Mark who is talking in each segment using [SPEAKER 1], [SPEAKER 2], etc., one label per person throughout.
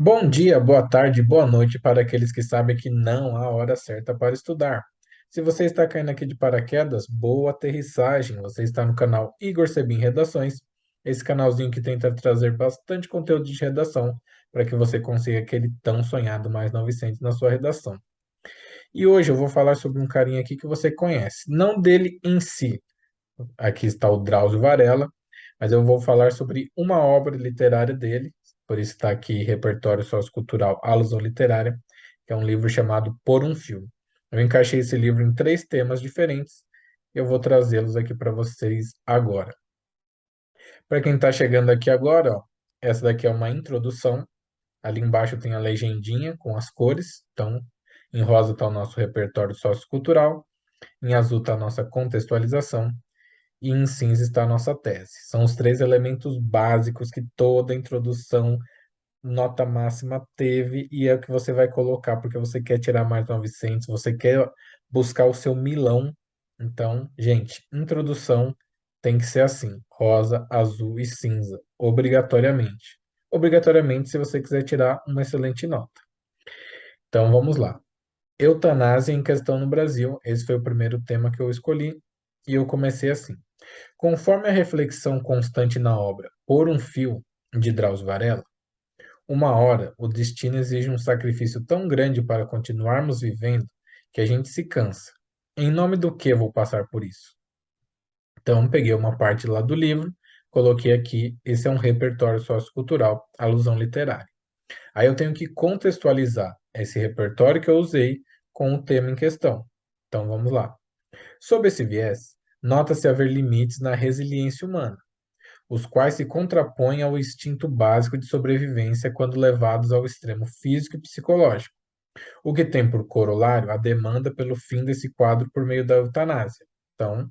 [SPEAKER 1] Bom dia, boa tarde, boa noite para aqueles que sabem que não há hora certa para estudar. Se você está caindo aqui de paraquedas, boa aterrissagem. Você está no canal Igor Sebin Redações, esse canalzinho que tenta trazer bastante conteúdo de redação para que você consiga aquele tão sonhado mais 900 na sua redação. E hoje eu vou falar sobre um carinha aqui que você conhece, não dele em si. Aqui está o Drauzio Varela, mas eu vou falar sobre uma obra literária dele, por isso está aqui Repertório Sociocultural Alusão Literária, que é um livro chamado Por um Fio. Eu encaixei esse livro em três temas diferentes e eu vou trazê-los aqui para vocês agora. Para quem está chegando aqui agora, ó, essa daqui é uma introdução. Ali embaixo tem a legendinha com as cores. Então, em rosa está o nosso repertório sociocultural, em azul está a nossa contextualização e em cinza está a nossa tese. São os três elementos básicos que toda introdução, nota máxima, teve e é o que você vai colocar porque você quer tirar mais 900, você quer buscar o seu milão. Então, gente, introdução tem que ser assim: rosa, azul e cinza, obrigatoriamente. Obrigatoriamente, se você quiser tirar uma excelente nota. Então, vamos lá. Eutanásia em questão no Brasil. Esse foi o primeiro tema que eu escolhi e eu comecei assim. Conforme a reflexão constante na obra Por um Fio, de Drauzio Varela, uma hora o destino exige um sacrifício tão grande para continuarmos vivendo que a gente se cansa. Em nome do que vou passar por isso? Então, peguei uma parte lá do livro, coloquei aqui, esse é um repertório sociocultural, alusão literária. Aí eu tenho que contextualizar esse repertório que eu usei com o tema em questão. Então, vamos lá. Sob esse viés, nota-se haver limites na resiliência humana, os quais se contrapõem ao instinto básico de sobrevivência quando levados ao extremo físico e psicológico, o que tem por corolário a demanda pelo fim desse quadro por meio da eutanásia. Então,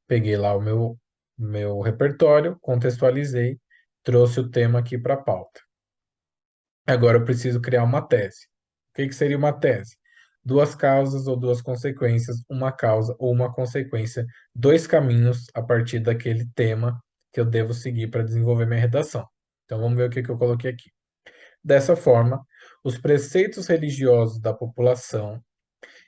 [SPEAKER 1] peguei lá o meu repertório, contextualizei, trouxe o tema aqui para a pauta. Agora eu preciso criar uma tese. O que que seria uma tese? Duas causas ou duas consequências, uma causa ou uma consequência, dois caminhos a partir daquele tema que eu devo seguir para desenvolver minha redação. Então vamos ver o que que eu coloquei aqui. Dessa forma, os preceitos religiosos da população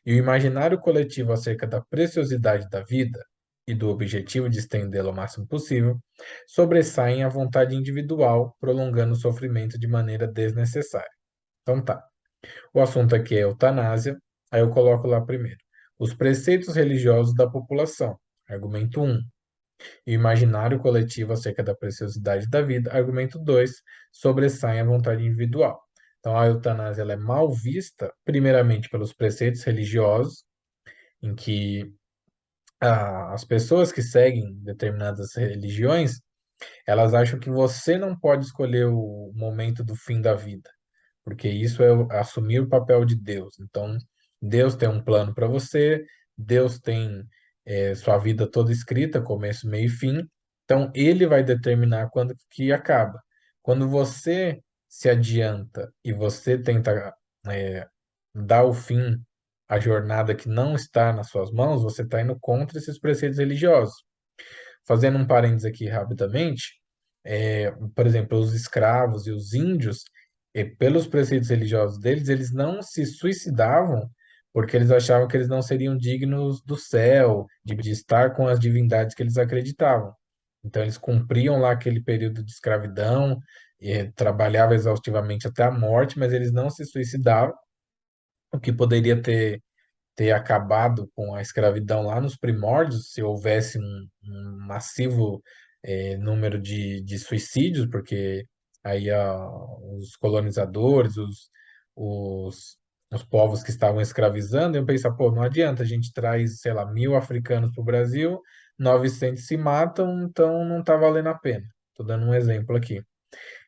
[SPEAKER 1] e o imaginário coletivo acerca da preciosidade da vida e do objetivo de estendê-la ao máximo possível sobressaem a vontade individual, prolongando o sofrimento de maneira desnecessária. Então tá. O assunto aqui é eutanásia. Aí eu coloco lá primeiro. Os preceitos religiosos da população. Argumento um. E o imaginário coletivo acerca da preciosidade da vida. Argumento 2. Sobressai a vontade individual. Então a eutanásia ela é mal vista, primeiramente pelos preceitos religiosos, em que as pessoas que seguem determinadas religiões, elas acham que você não pode escolher o momento do fim da vida, porque isso é assumir o papel de Deus. Então, Deus tem um plano para você, Deus tem sua vida toda escrita, começo, meio e fim. Então, Ele vai determinar quando que acaba. Quando você se adianta e você tenta é, dar o fim à jornada que não está nas suas mãos, você está indo contra esses preceitos religiosos. Fazendo um parênteses aqui rapidamente, por exemplo, os escravos e os índios, pelos preceitos religiosos deles, eles não se suicidavam porque eles achavam que eles não seriam dignos do céu, de estar com as divindades que eles acreditavam. Então, eles cumpriam lá aquele período de escravidão, trabalhavam exaustivamente até a morte, mas eles não se suicidavam, o que poderia ter acabado com a escravidão lá nos primórdios, se houvesse um massivo número de suicídios, porque aí os colonizadores, os, os povos que estavam escravizando, iam pensar, pô, não adianta, a gente traz, sei lá, 1.000 africanos para o Brasil, 900 se matam, então não está valendo a pena. Estou dando um exemplo aqui.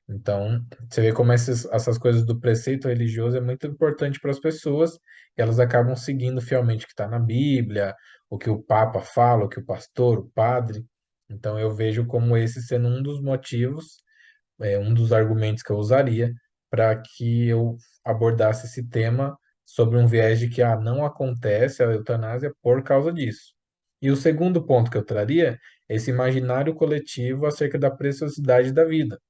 [SPEAKER 1] Então, você vê como essas coisas do preceito religioso é muito importante para as pessoas e elas acabam seguindo fielmente o que está na Bíblia, o que o Papa fala, o que o pastor, o padre. Então, eu vejo como esse sendo um dos motivos, um dos argumentos que eu usaria para que eu abordasse esse tema sobre um viés de que não acontece a eutanásia por causa disso. E o segundo ponto que eu traria é esse imaginário coletivo acerca da preciosidade da vida,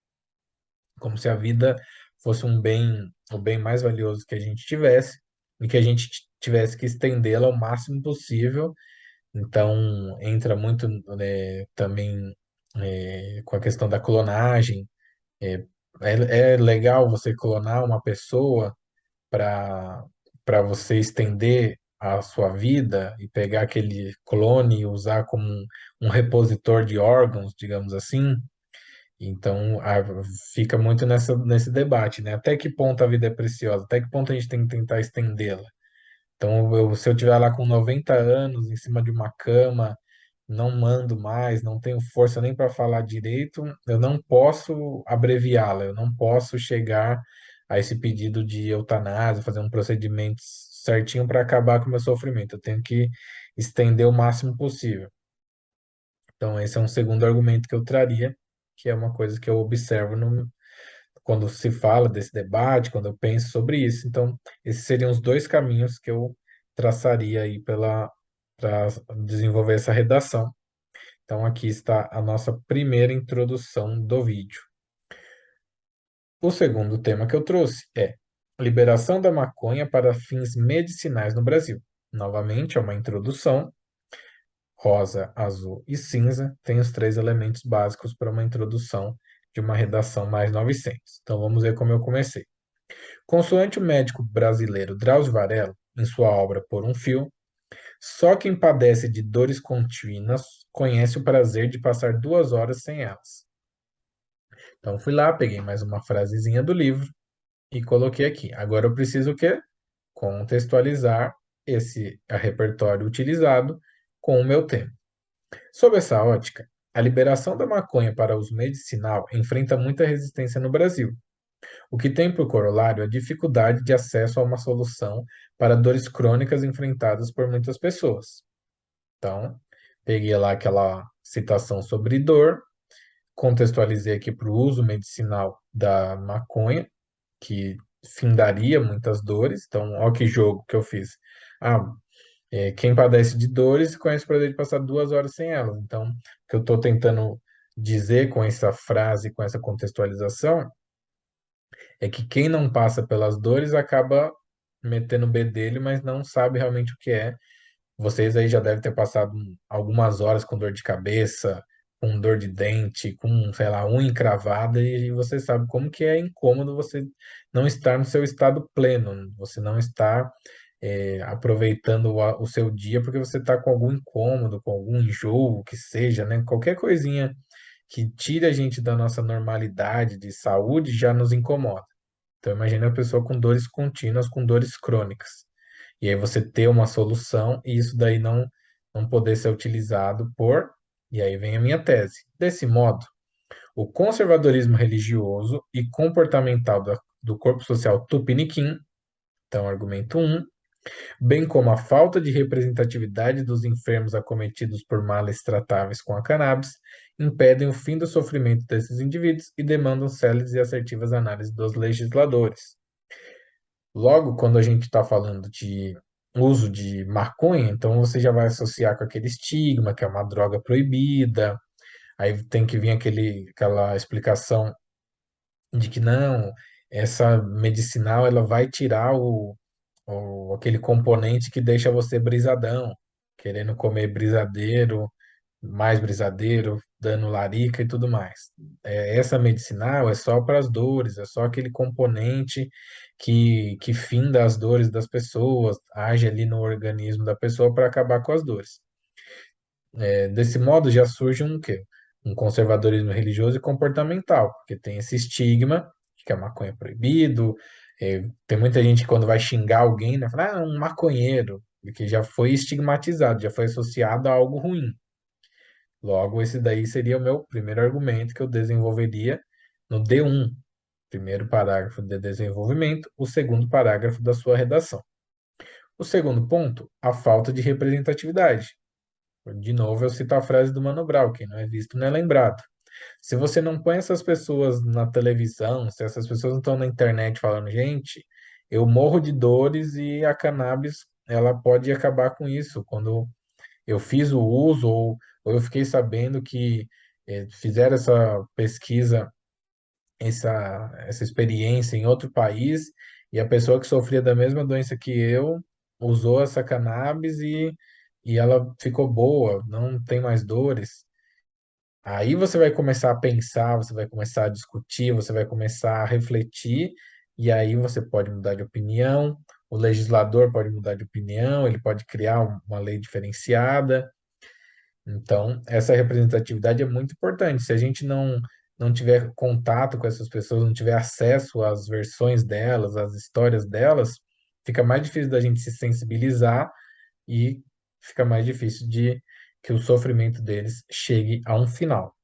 [SPEAKER 1] como se a vida fosse o bem mais valioso que a gente tivesse, e que a gente tivesse que estendê-la ao máximo possível. Então, entra muito, né, também com a questão da clonagem. É, é legal você clonar uma pessoa para você estender a sua vida e pegar aquele clone e usar como um repositor de órgãos, digamos assim. Então, fica muito nesse debate, né? Até que ponto a vida é preciosa? Até que ponto a gente tem que tentar estendê-la? Então, se eu estiver lá com 90 anos, em cima de uma cama, não mando mais, não tenho força nem para falar direito, eu não posso abreviá-la, eu não posso chegar a esse pedido de eutanásia, fazer um procedimento certinho para acabar com o meu sofrimento. Eu tenho que estender o máximo possível. Então, esse é um segundo argumento que eu traria, que é uma coisa que eu observo quando se fala desse debate, quando eu penso sobre isso. Então, esses seriam os dois caminhos que eu traçaria aí para desenvolver essa redação. Então, aqui está a nossa primeira introdução do vídeo. O segundo tema que eu trouxe é liberação da maconha para fins medicinais no Brasil. Novamente, é uma introdução. Rosa, azul e cinza tem os três elementos básicos para uma introdução de uma redação mais 900. Então, vamos ver como eu comecei. Consoante o médico brasileiro Drauzio Varela, em sua obra Por um Fio, só quem padece de dores contínuas conhece o prazer de passar 2 horas sem elas. Então fui lá, peguei mais uma frasezinha do livro e coloquei aqui. Agora eu preciso o quê? Contextualizar esse repertório utilizado com o meu tema. Sob essa ótica, a liberação da maconha para uso medicinal enfrenta muita resistência no Brasil, o que tem por corolário a dificuldade de acesso a uma solução para dores crônicas enfrentadas por muitas pessoas. Então, peguei lá aquela citação sobre dor, contextualizei aqui para o uso medicinal da maconha, que findaria muitas dores. Então, olha que jogo que eu fiz. Ah, quem padece de dores conhece o prazer de passar 2 horas sem elas. Então, o que eu estou tentando dizer com essa frase, com essa contextualização, é que quem não passa pelas dores acaba metendo o bedelho, mas não sabe realmente o que é. Vocês aí já devem ter passado algumas horas com dor de cabeça, com dor de dente, com, sei lá, unha encravada, e você sabe como que é incômodo você não estar no seu estado pleno, você não estar aproveitando o seu dia porque você está com algum incômodo, com algum enjoo, que seja, né? Qualquer coisinha que tire a gente da nossa normalidade de saúde já nos incomoda. Então, imagine a pessoa com dores contínuas, com dores crônicas. E aí você ter uma solução e isso daí não poder ser utilizado por. E aí vem a minha tese. Desse modo, o conservadorismo religioso e comportamental do corpo social tupiniquim, então argumento um, bem como a falta de representatividade dos enfermos acometidos por males tratáveis com a cannabis, impedem o fim do sofrimento desses indivíduos e demandam céleres e assertivas análises dos legisladores. Logo, quando a gente está falando de uso de maconha, então você já vai associar com aquele estigma, que é uma droga proibida, aí tem que vir aquela explicação de que não, essa medicinal ela vai tirar aquele componente que deixa você brisadão, querendo comer brisadeiro, mais brisadeiro, dando larica e tudo mais. Essa medicinal é só para as dores, é só aquele componente que finda as dores das pessoas, age ali no organismo da pessoa para acabar com as dores. Desse modo já surge um quê? Um conservadorismo religioso e comportamental, porque tem esse estigma de que a maconha é proibido, tem muita gente que quando vai xingar alguém, né, fala, um maconheiro, porque já foi estigmatizado, já foi associado a algo ruim. Logo, esse daí seria o meu primeiro argumento que eu desenvolveria no D1, primeiro parágrafo de desenvolvimento, o segundo parágrafo da sua redação. O segundo ponto, a falta de representatividade. De novo, eu cito a frase do Mano Brown, quem não é visto não é lembrado. Se você não põe essas pessoas na televisão, se essas pessoas não estão na internet falando, gente, eu morro de dores e a cannabis, ela pode acabar com isso. Quando eu fiz o uso ou eu fiquei sabendo que fizeram essa pesquisa essa experiência em outro país e a pessoa que sofria da mesma doença que eu usou essa cannabis e ela ficou boa, não tem mais dores. Aí você vai começar a pensar, você vai começar a discutir, você vai começar a refletir, e aí você pode mudar de opinião, o legislador pode mudar de opinião, ele pode criar uma lei diferenciada. Então, essa representatividade é muito importante. Se a gente não tiver contato com essas pessoas, não tiver acesso às versões delas, às histórias delas, fica mais difícil da gente se sensibilizar e fica mais difícil de que o sofrimento deles chegue a um final.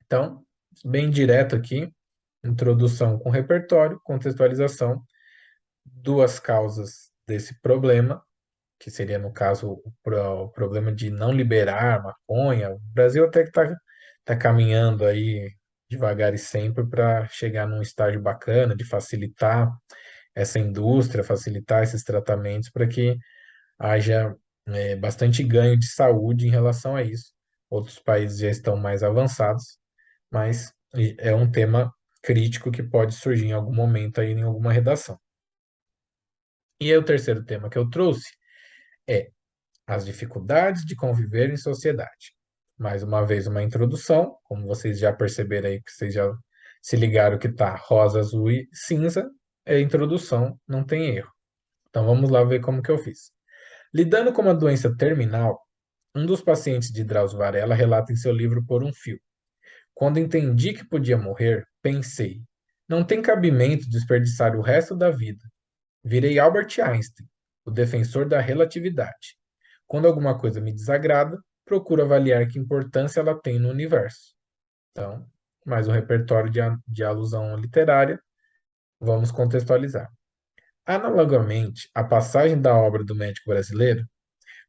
[SPEAKER 1] Então, bem direto aqui, introdução com repertório, contextualização, duas causas desse problema, que seria, no caso, o problema de não liberar maconha. O Brasil até que tá caminhando aí devagar e sempre para chegar num estágio bacana de facilitar essa indústria, facilitar esses tratamentos para que haja bastante ganho de saúde em relação a isso. Outros países já estão mais avançados, mas é um tema crítico que pode surgir em algum momento aí em alguma redação. E aí, o terceiro tema que eu trouxe é as dificuldades de conviver em sociedade. Mais uma vez, uma introdução, como vocês já perceberam aí, que vocês já se ligaram que tá rosa, azul e cinza, é introdução, não tem erro. Então vamos lá ver como que eu fiz. Lidando com uma doença terminal, um dos pacientes de Drauzio Varela relata em seu livro Por um Fio. Quando entendi que podia morrer, pensei, não tem cabimento desperdiçar o resto da vida. Virei Albert Einstein, o defensor da relatividade. Quando alguma coisa me desagrada, procuro avaliar que importância ela tem no universo. Então, mais um repertório de alusão literária, vamos contextualizar. Analogamente, a passagem da obra do médico brasileiro,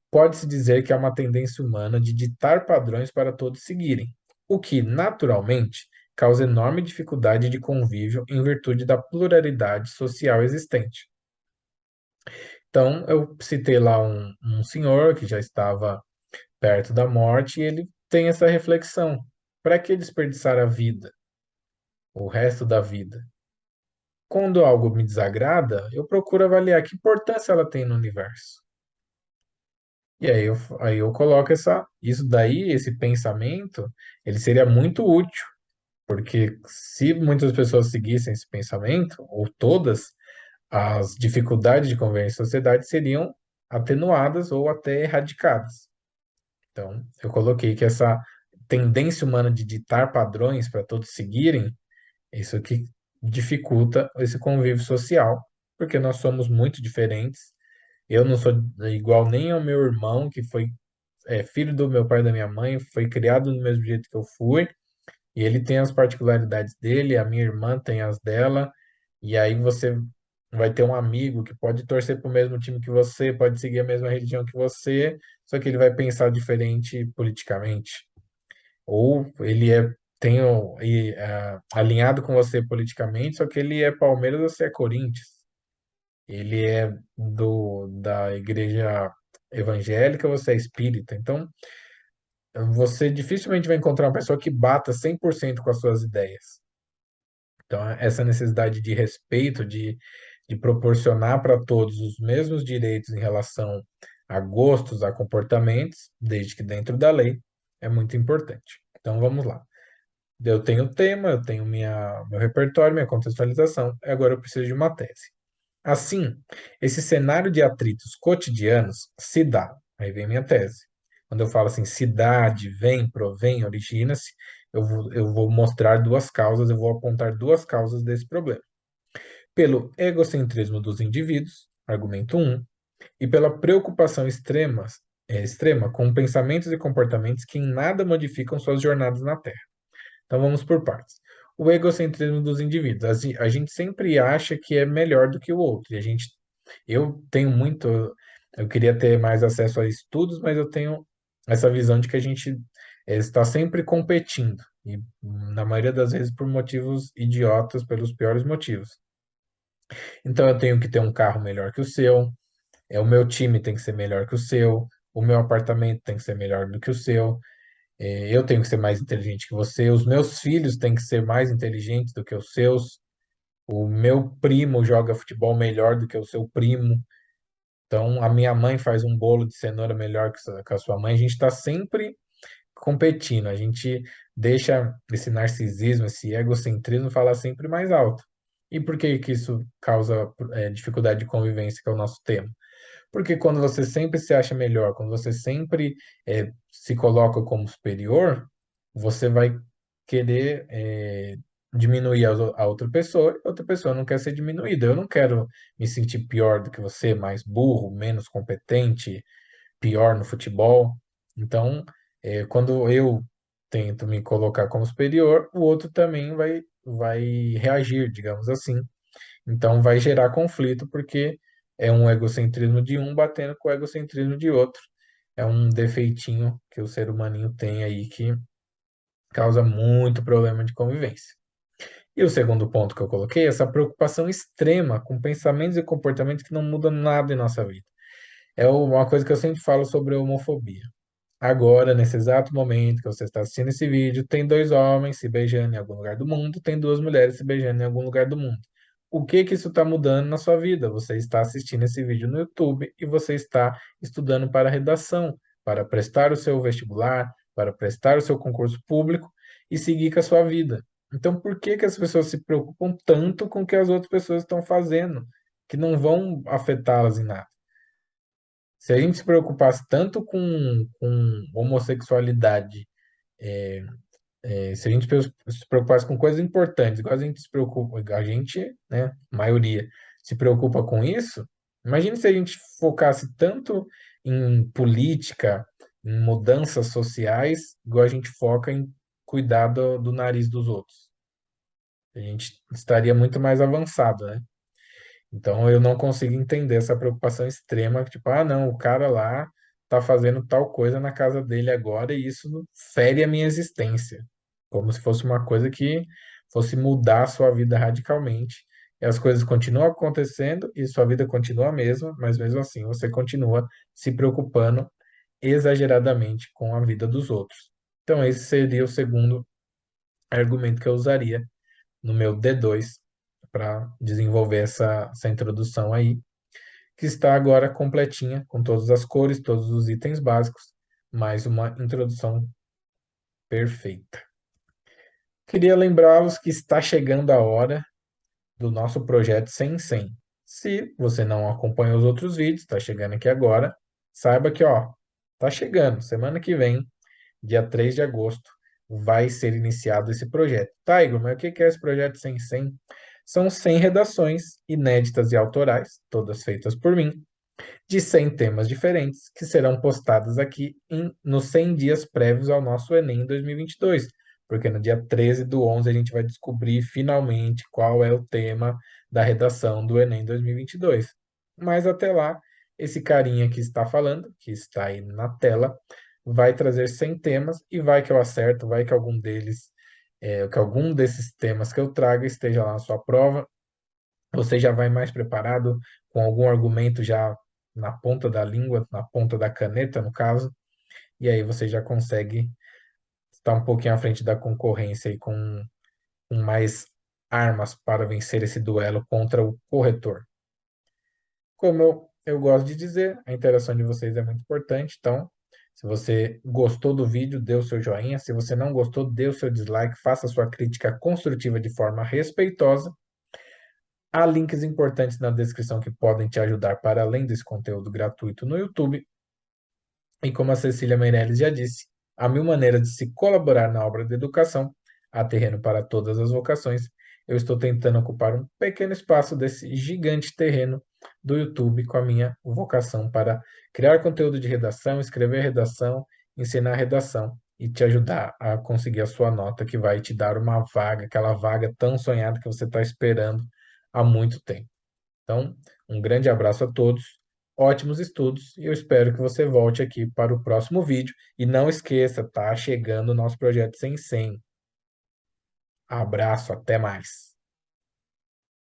[SPEAKER 1] pode-se dizer que há uma tendência humana de ditar padrões para todos seguirem, o que, naturalmente, causa enorme dificuldade de convívio em virtude da pluralidade social existente. Então, eu citei lá um senhor que já estava perto da morte e ele tem essa reflexão: para que desperdiçar a vida, o resto da vida? Quando algo me desagrada, eu procuro avaliar que importância ela tem no universo. E aí eu coloco isso daí, esse pensamento, ele seria muito útil, porque se muitas pessoas seguissem esse pensamento, ou todas, as dificuldades de conviver em sociedade seriam atenuadas ou até erradicadas. Então, eu coloquei que essa tendência humana de ditar padrões para todos seguirem, isso que dificulta esse convívio social, porque nós somos muito diferentes. Eu não sou igual nem ao meu irmão, que foi filho do meu pai e da minha mãe, foi criado do mesmo jeito que eu fui, e ele tem as particularidades dele, a minha irmã tem as dela, e aí você vai ter um amigo que pode torcer para o mesmo time que você, pode seguir a mesma religião que você, só que ele vai pensar diferente politicamente. Ou ele alinhado com você politicamente, só que ele é Palmeiras, você é Corinthians. Ele é da igreja evangélica, você é espírita. Então, você dificilmente vai encontrar uma pessoa que bata 100% com as suas ideias. Então, essa necessidade de respeito, de proporcionar para todos os mesmos direitos em relação a gostos, a comportamentos, desde que dentro da lei, é muito importante. Então, vamos lá. Eu tenho o tema, eu tenho meu repertório, minha contextualização, e agora eu preciso de uma tese. Assim, esse cenário de atritos cotidianos se dá. Aí vem minha tese. Quando eu falo assim, se dá, advém, provém, origina-se, eu vou mostrar duas causas, eu vou apontar duas causas desse problema. Pelo egocentrismo dos indivíduos, argumento um, e pela preocupação extrema com pensamentos e comportamentos que em nada modificam suas jornadas na Terra. Então vamos por partes. O egocentrismo dos indivíduos. A gente sempre acha que é melhor do que o outro. Eu tenho muito. Eu queria ter mais acesso a estudos, mas eu tenho essa visão de que a gente está sempre competindo. E na maioria das vezes por motivos idiotas, pelos piores motivos. Então eu tenho que ter um carro melhor que o seu, o meu time tem que ser melhor que o seu, o meu apartamento tem que ser melhor do que o seu. Eu tenho que ser mais inteligente que você, os meus filhos têm que ser mais inteligentes do que os seus, o meu primo joga futebol melhor do que o seu primo, então a minha mãe faz um bolo de cenoura melhor que a sua mãe. A gente está sempre competindo, a gente deixa esse narcisismo, esse egocentrismo falar sempre mais alto. E por que que isso causa dificuldade de convivência, que é o nosso tema? Porque quando você sempre se acha melhor, quando você sempre se coloca como superior, você vai querer diminuir a outra pessoa, e a outra pessoa não quer ser diminuída. Eu não quero me sentir pior do que você, mais burro, menos competente, pior no futebol. Então, quando eu tento me colocar como superior, o outro também vai reagir, digamos assim. Então vai gerar conflito porque é um egocentrismo de um batendo com o egocentrismo de outro. É um defeitinho que o ser humaninho tem aí que causa muito problema de convivência. E o segundo ponto que eu coloquei é essa preocupação extrema com pensamentos e comportamentos que não mudam nada em nossa vida. É uma coisa que eu sempre falo sobre a homofobia. Agora, nesse exato momento que você está assistindo esse vídeo, tem dois homens se beijando em algum lugar do mundo, tem duas mulheres se beijando em algum lugar do mundo. O que que isso está mudando na sua vida? Você está assistindo esse vídeo no YouTube e você está estudando para redação, para prestar o seu vestibular, para prestar o seu concurso público e seguir com a sua vida. Então, por que que as pessoas se preocupam tanto com o que as outras pessoas estão fazendo, que não vão afetá-las em nada? Se a gente se preocupasse tanto com homossexualidade, se a gente se preocupasse com coisas importantes, igual a gente se preocupa, a gente, né, a maioria, se preocupa com isso, imagine se a gente focasse tanto em política, em mudanças sociais, igual a gente foca em cuidar do nariz dos outros. A gente estaria muito mais avançado, né? Então eu não consigo entender essa preocupação extrema, tipo, ah, não, o cara lá tá fazendo tal coisa na casa dele agora e isso fere a minha existência, como se fosse uma coisa que fosse mudar a sua vida radicalmente. E as coisas continuam acontecendo e sua vida continua a mesma, mas mesmo assim você continua se preocupando exageradamente com a vida dos outros. Então esse seria o segundo argumento que eu usaria no meu D2 para desenvolver essa introdução aí, que está agora completinha, com todas as cores, todos os itens básicos, mais uma introdução perfeita. Queria lembrá-los que está chegando a hora do nosso projeto 100 em 100. Se você não acompanha os outros vídeos, está chegando aqui agora, saiba que, ó, tá chegando, semana que vem, dia 3 de agosto, vai ser iniciado esse projeto. Tá, Igor, mas o que é esse projeto 100 em 100? São 100 redações inéditas e autorais, todas feitas por mim, de 100 temas diferentes, que serão postadas aqui nos 100 dias prévios ao nosso Enem 2022, porque no dia 13/11 a gente vai descobrir finalmente qual é o tema da redação do Enem 2022. Mas até lá, esse carinha que está falando, que está aí na tela, vai trazer 100 temas e vai que eu acerto, vai que algum deles, que algum desses temas que eu traga esteja lá na sua prova. Você já vai mais preparado com algum argumento já na ponta da língua, na ponta da caneta, no caso, e aí você já consegue estar um pouquinho à frente da concorrência e com mais armas para vencer esse duelo contra o corretor. Como eu gosto de dizer, a interação de vocês é muito importante, então, se você gostou do vídeo, dê o seu joinha. Se você não gostou, dê o seu dislike, faça a sua crítica construtiva de forma respeitosa. Há links importantes na descrição que podem te ajudar para além desse conteúdo gratuito no YouTube. E como a Cecília Meirelles já disse, há mil maneiras de se colaborar na obra de educação, há terreno para todas as vocações. Eu estou tentando ocupar um pequeno espaço desse gigante terreno do YouTube com a minha vocação para criar conteúdo de redação, escrever redação, ensinar redação e te ajudar a conseguir a sua nota que vai te dar uma vaga, aquela vaga tão sonhada que você está esperando há muito tempo. Então, um grande abraço a todos, ótimos estudos e eu espero que você volte aqui para o próximo vídeo. E não esqueça, tá chegando o nosso projeto 100 100. Abraço, até mais.